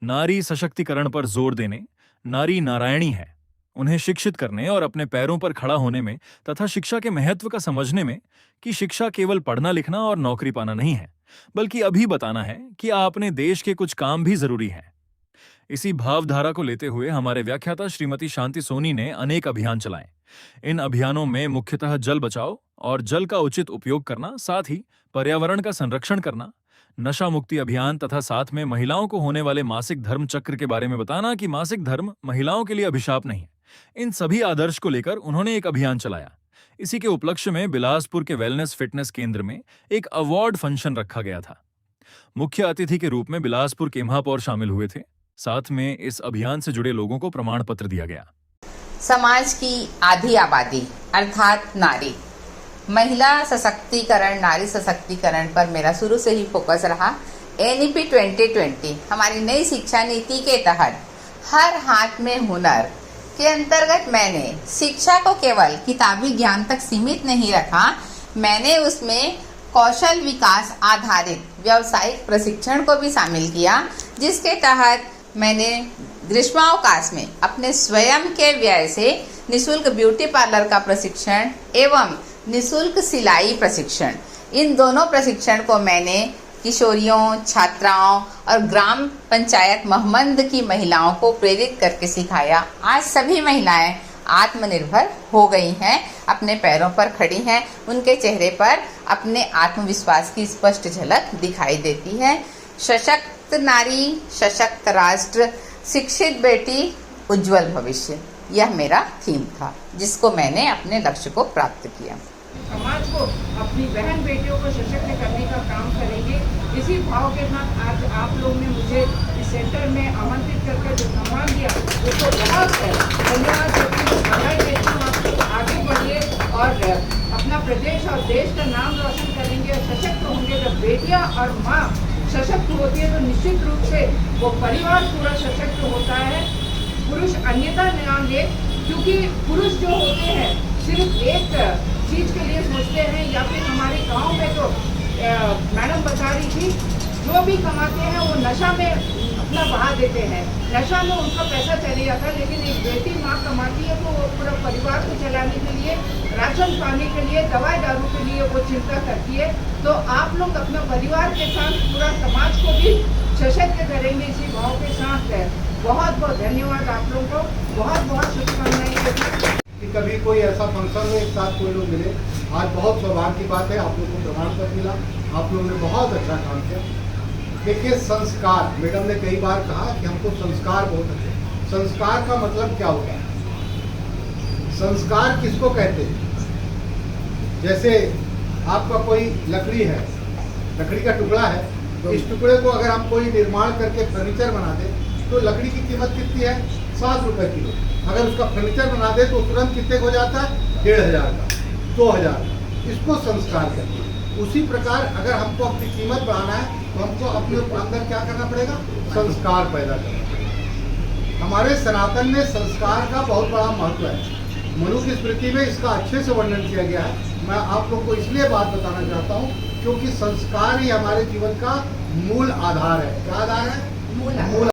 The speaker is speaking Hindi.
नारी सशक्तिकरण पर जोर देने, नारी नारायणी है, उन्हें शिक्षित करने और अपने पैरों पर खड़ा होने में तथा शिक्षा के महत्व का समझने में कि शिक्षा केवल पढ़ना लिखना और नौकरी पाना नहीं है, बल्कि अभी बताना है कि आपने देश के कुछ काम भी जरूरी हैं। इसी भावधारा को लेते हुए हमारे व्याख्याता श्रीमती शांति सोनी ने अनेक अभियान चलाए। इन अभियानों में मुख्यतः जल बचाओ और जल का उचित उपयोग करना, साथ ही पर्यावरण का संरक्षण करना, नशा मुक्ति अभियान तथा साथ में महिलाओं को होने वाले मासिक धर्म चक्र के बारे में बताना कि मासिक धर्म महिलाओं के लिए अभिशाप नहीं है। इन सभी आदर्श को लेकर उन्होंने एक अभियान चलाया। इसी के उपलक्ष्य में बिलासपुर के वेलनेस फिटनेस केंद्र में एक अवार्ड फंक्शन रखा गया था। मुख्य अतिथि के रूप में बिलासपुर के महापौर शामिल हुए थे। साथ में इस अभियान से जुड़े लोगों को प्रमाण पत्र दिया गया। समाज की आधी आबादी अर्थात नारी, महिला सशक्तिकरण, नारी सशक्तिकरण पर मेरा शुरू से ही फोकस रहा। NEP 2020 हमारी नई शिक्षा नीति के तहत हर हाथ में हुनर के अंतर्गत मैंने शिक्षा को केवल किताबी ज्ञान तक सीमित नहीं रखा, मैंने उसमें कौशल विकास आधारित व्यावसायिक प्रशिक्षण को भी शामिल किया, जिसके तहत मैंने ग्रीष्मावकाश में अपने स्वयं के व्यय से निःशुल्क ब्यूटी पार्लर का प्रशिक्षण एवं निःशुल्क सिलाई प्रशिक्षण, इन दोनों प्रशिक्षण को मैंने किशोरियों, छात्राओं और ग्राम पंचायत महमंद की महिलाओं को प्रेरित करके सिखाया। आज सभी महिलाएं आत्मनिर्भर हो गई हैं, अपने पैरों पर खड़ी हैं, उनके चेहरे पर अपने आत्मविश्वास की स्पष्ट झलक दिखाई देती है। सशक्त नारी, सशक्त राष्ट्र, शिक्षित बेटी, उज्जवल भविष्य, यह मेरा थीम था, जिसको मैंने अपने लक्ष्य को प्राप्त किया। समाज को, अपनी बहन बेटियों को सशक्त करने का काम करेंगे। इसी भाव के साथ आज आप लोग ने मुझे इस सेंटर में आमंत्रित करके जो सम्मान दिया, उसको बहुत धन्यवाद देती हूँ। बधाई देती हूँ, आप लोग आगे बढ़िए और अपना प्रदेश और देश का नाम रोशन करेंगे। सशक्त होंगे। जब बेटियाँ और माँ सशक्त होती है तो निश्चित रूप से वो परिवार पूरा सशक्त होता है। पुरुष अन्यथा ना ले, क्योंकि पुरुष जो होते हैं सिर्फ एक चीज के लिए सोचते हैं। या फिर हमारे गांव में तो मैडम बता रही थी, जो भी कमाते हैं वो नशा में अपना बहा देते हैं, नशा में उनका पैसा चले जाता है। लेकिन एक बेटी माँ कमाती है तो वो पूरा परिवार को चलाने के लिए, राशन पाने के लिए, दवाई दारू के लिए वो चिंता करती है। तो आप लोग अपना परिवार के साथ पूरा समाज को भी सशक्त करेंगे, इसी भाव के साथ है। बहुत बहुत धन्यवाद आप लोगों को, बहुत बहुत शुभकामनाएं। कि कभी कोई ऐसा फंक्शन में एक साथ कोई लोग मिले, आज बहुत सौभाग्य की बात है। आप लोगों को प्रमाण पत्र मिला, आप लोगों ने बहुत अच्छा काम किया। देखिए, संस्कार, मैडम ने कई बार कहा कि हमको संस्कार बहुत अच्छे। संस्कार का मतलब क्या होता है? संस्कार किसको कहते हैं? जैसे आपका कोई लकड़ी है, लकड़ी का टुकड़ा है, तो इस टुकड़े को अगर हम कोई निर्माण करके फर्नीचर बना दे तो लकड़ी की कीमत कितनी है? 7 रुपये किलो। अगर उसका फर्नीचर बना दे तो तुरंत कितने हो जाता है? 1500 का, 2000 का। इसको संस्कार कहते हैं। उसी प्रकार अगर हमको अपनी कीमत बढ़ाना है तो हमको अपने अंदर क्या करना पड़ेगा? संस्कार पैदा करना पड़ेगा। हमारे सनातन में संस्कार का बहुत बड़ा महत्व है। मनु की स्मृति में इसका अच्छे से वर्णन किया गया है। मैं आप लोग को इसलिए बात बताना चाहता हूँ क्योंकि संस्कार ही हमारे जीवन का मूल आधार है। क्या आधार है? मूल